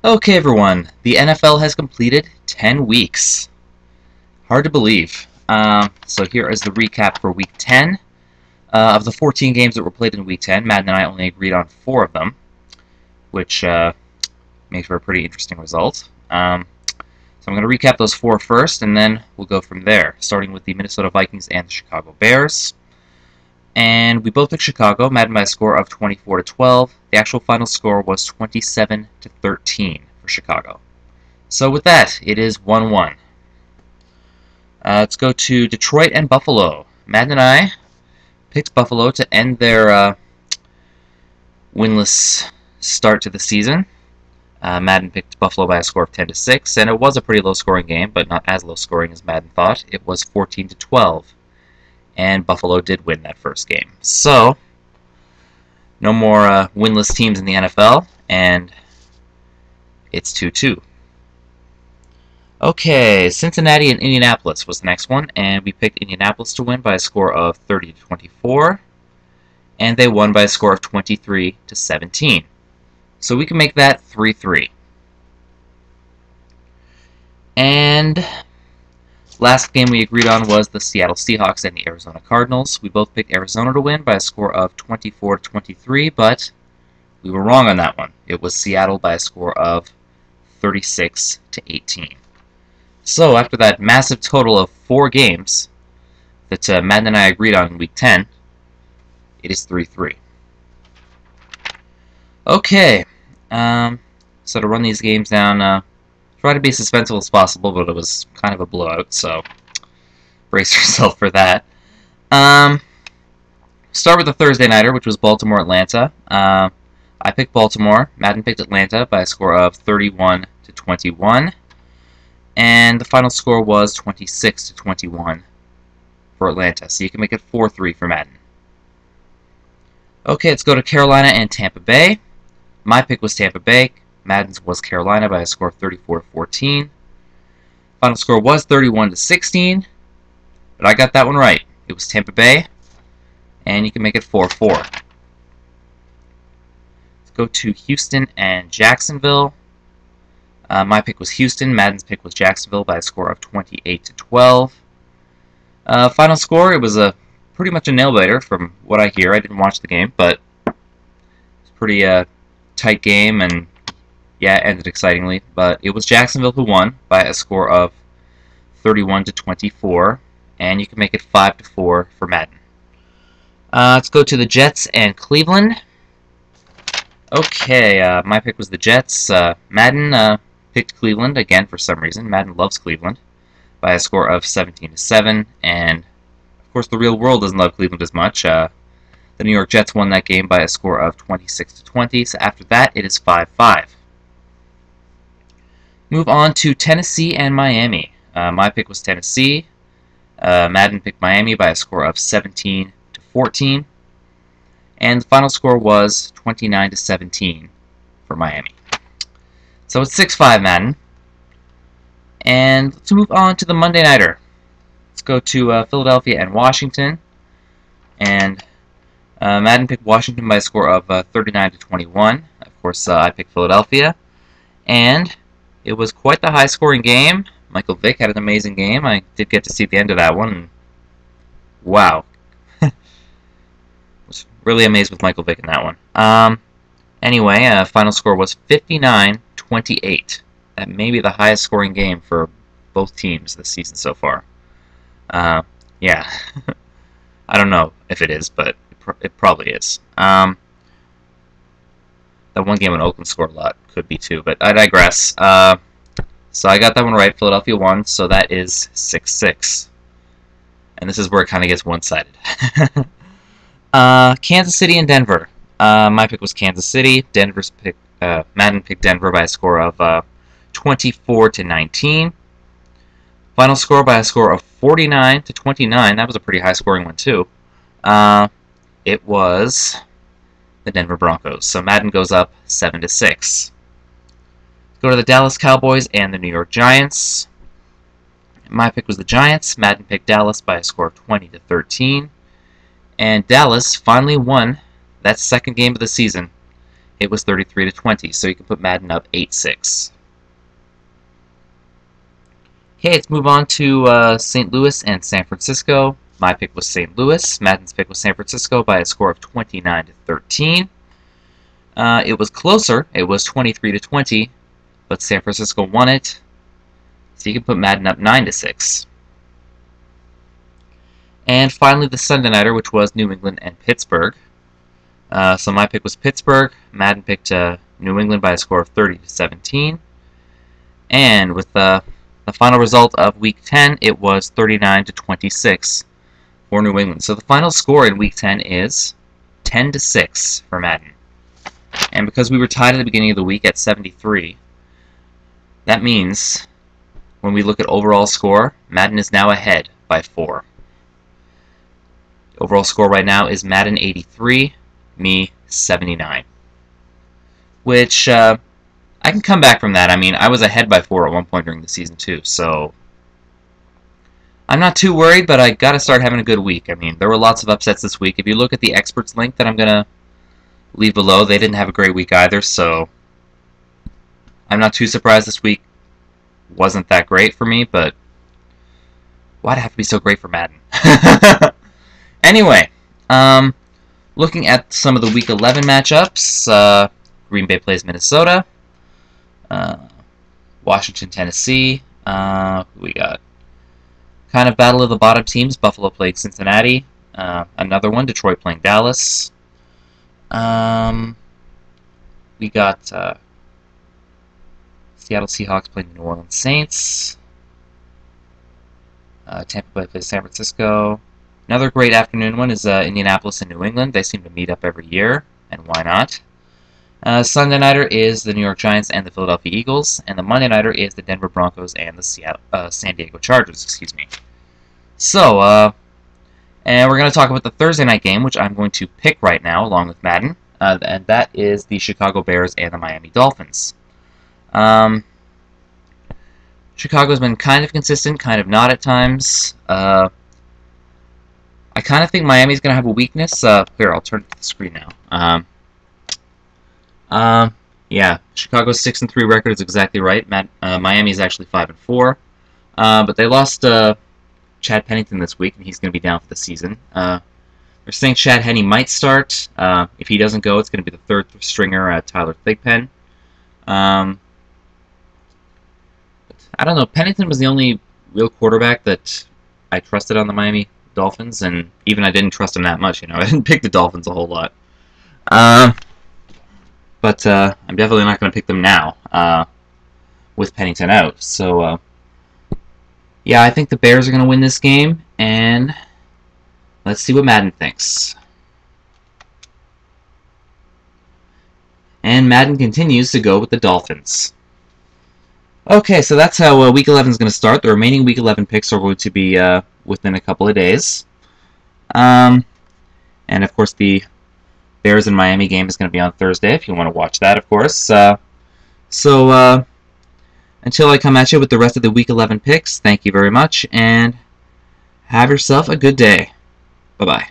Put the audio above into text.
Okay, everyone, the NFL has completed 10 weeks. Hard to believe. So here is the recap for Week 10. Of the 14 games that were played in Week 10, Madden and I only agreed on 4 of them, which makes for a pretty interesting result. So I'm going to recap those 4 first, and then we'll go from there, starting with the Minnesota Vikings and the Chicago Bears. And we both took Chicago, Madden by a score of 24-12. The actual final score was 27-13 for Chicago. So with that, it is 1-1. Let's go to Detroit and Buffalo. Madden and I picked Buffalo to end their winless start to the season. Madden picked Buffalo by a score of 10-6, and it was a pretty low-scoring game, but not as low-scoring as Madden thought. It was 14-12. And Buffalo did win that first game. So, no more winless teams in the NFL, and it's 2-2. Okay, Cincinnati and Indianapolis was the next one, and we picked Indianapolis to win by a score of 30-24, and they won by a score of 23-17. So we can make that 3-3. And last game we agreed on was the Seattle Seahawks and the Arizona Cardinals. We both picked Arizona to win by a score of 24-23, but we were wrong on that one. It was Seattle by a score of 36-18. So after that massive total of 4 games that Madden and I agreed on in Week 10, it is 3-3. Okay, so to run these games down, try to be as suspenseful as possible, but it was kind of a blowout, so brace yourself for that. Start with the Thursday nighter, which was Baltimore-Atlanta. I picked Baltimore. Madden picked Atlanta by a score of 31-21, and the final score was 26-21 for Atlanta, so you can make it 4-3 for Madden. Okay, let's go to Carolina and Tampa Bay. My pick was Tampa Bay. Madden's was Carolina by a score of 34-14. Final score was 31-16, but I got that one right. It was Tampa Bay, and you can make it 4-4. Let's go to Houston and Jacksonville. My pick was Houston. Madden's pick was Jacksonville by a score of 28-12. Final score, it was pretty much a nail-biter from what I hear. I didn't watch the game, but it's a pretty tight game, and yeah, it ended excitingly, but it was Jacksonville who won by a score of 31-24, and you can make it 5-4 for Madden. Let's go to the Jets and Cleveland. Okay, my pick was the Jets. Madden picked Cleveland again for some reason. Madden loves Cleveland by a score of 17-7, and of course the real world doesn't love Cleveland as much. The New York Jets won that game by a score of 26-20, so after that it is 5-5. Move on to Tennessee and Miami. My pick was Tennessee. Madden picked Miami by a score of 17-14. And the final score was 29-17 for Miami. So it's 6-5 Madden. And let's move on to the Monday Nighter. Let's go to Philadelphia and Washington. And Madden picked Washington by a score of 39-21. Of course, I picked Philadelphia. And it was quite the high-scoring game. Michael Vick had an amazing game. I did get to see the end of that one. And wow. Was really amazed with Michael Vick in that one. Anyway, final score was 59-28. That may be the highest-scoring game for both teams this season so far. Yeah. I don't know if it is, but it probably is. That one game in Oakland scored a lot. Could be too, but I digress. So I got that one right. Philadelphia won, so that is 6-6. And this is where it kind of gets one-sided. Kansas City and Denver. My pick was Kansas City. Madden picked Denver by a score of 24-19. Final score by a score of 49-29. That was a pretty high-scoring one too. It was the Denver Broncos. So Madden goes up 7-6. Go to the Dallas Cowboys and the New York Giants. My pick was the Giants. Madden picked Dallas by a score of 20-13. And Dallas finally won that second game of the season it was 33-20, so you can put Madden up 8-6. Okay, let's move on to St. Louis and San Francisco. My pick was St. Louis. Madden's pick was San Francisco by a score of 29-13. It was closer. It was 23-20, but San Francisco won it. So you can put Madden up 9-6. And finally, the Sunday Nighter, which was New England and Pittsburgh. So my pick was Pittsburgh. Madden picked New England by a score of 30-17. And with the final result of Week 10, it was 39-26 for New England. So the final score in Week 10 is 10-6 for Madden. And because we were tied at the beginning of the week at 73, that means when we look at overall score, Madden is now ahead by 4. The overall score right now is Madden 83, me 79. Which, I can come back from that. I mean, I was ahead by 4 at one point during the season, too, so I'm not too worried, but I gotta start having a good week. I mean, there were lots of upsets this week. If you look at the experts link that I'm gonna leave below, they didn't have a great week either, so I'm not too surprised this week wasn't that great for me, but why'd it have to be so great for Madden? Anyway, looking at some of the Week 11 matchups, Green Bay plays Minnesota, Washington, Tennessee, we got kind of battle of the bottom teams, Buffalo played Cincinnati, another one, Detroit playing Dallas, we got Seattle Seahawks playing the New Orleans Saints, Tampa Bay plays San Francisco. Another great afternoon one is Indianapolis and New England. They seem to meet up every year, and why not? Sunday Nighter is the New York Giants and the Philadelphia Eagles, and the Monday Nighter is the Denver Broncos and the San Diego Chargers, excuse me. So, and we're going to talk about the Thursday night game, which I'm going to pick right now, along with Madden, and that is the Chicago Bears and the Miami Dolphins. Chicago's been kind of consistent, kind of not at times. I kind of think Miami's going to have a weakness. Here, I'll turn to the screen now. Yeah, Chicago's 6-3 record is exactly right. Miami's actually 5-4. But they lost Chad Pennington this week, and he's going to be down for the season. They're saying Chad Henne might start. If he doesn't go, it's going to be the third stringer, Tyler Thigpen. I don't know. Pennington was the only real quarterback that I trusted on the Miami Dolphins, and even I didn't trust him that much. You know, I didn't pick the Dolphins a whole lot. But I'm definitely not going to pick them now with Pennington out. So, yeah, I think the Bears are going to win this game, and let's see what Madden thinks. And Madden continues to go with the Dolphins. Okay, so that's how Week 11 is going to start. The remaining Week 11 picks are going to be within a couple of days. And, of course, the Bears and Miami game is going to be on Thursday, if you want to watch that, of course. So, until I come at you with the rest of the Week 11 picks, thank you very much, and have yourself a good day. Bye-bye.